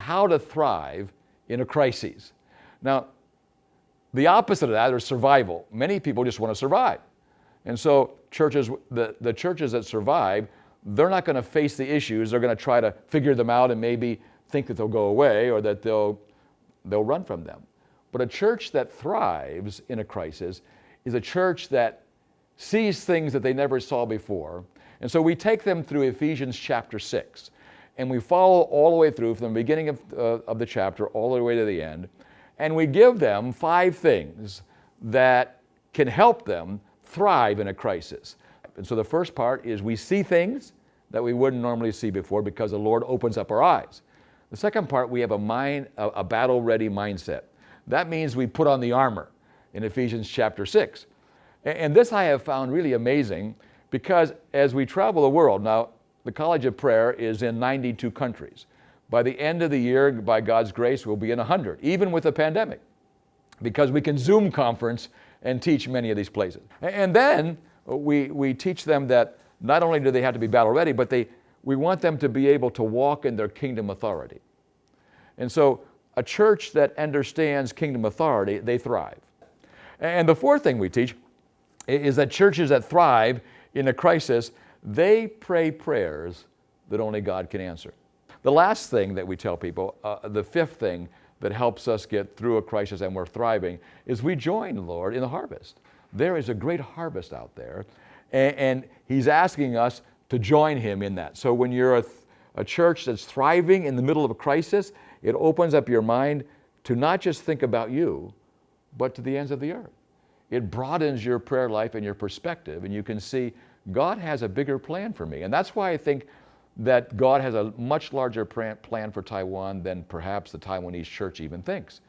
how to thrive in a crisis. Now, the opposite of that is survival. Many people just want to survive. And so churches, the churches that survive, they're not going to face the issues. They're going to try to figure them out and maybe think that they'll go away or that they'll run from them. But a church that thrives in a crisis is a church that sees things that they never saw before. And so we take them through Ephesians chapter 6. And we follow all the way through from the beginning of the chapter all the way to the end. And we give them 5 things that can help them thrive in a crisis. And so the first part is we see things that we wouldn't normally see before because the Lord opens up our eyes. The second part, we have a battle-ready mindset. That means we put on the armor in Ephesians chapter 6. And this I have found really amazing because as we travel the world, now the College of Prayer is in 92 countries. By the end of the year, by God's grace, we'll be in 100, even with the pandemic, because we can Zoom conference and teach many of these places. And then we teach them that not only do they have to be battle ready, but we want them to be able to walk in their kingdom authority. And so a church that understands kingdom authority, they thrive. And the fourth thing we teach is that churches that thrive in a crisis, they pray prayers that only God can answer. The last thing that we tell people, the fifth thing that helps us get through a crisis and we're thriving, is we join the Lord in the harvest. There is a great harvest out there, and He's asking us to join Him in that. So when you're a church that's thriving in the middle of a crisis, it opens up your mind to not just think about you, but to the ends of the earth. It broadens your prayer life and your perspective, and you can see God has a bigger plan for me. And that's why I think that God has a much larger plan for Taiwan than perhaps the Taiwanese church even thinks.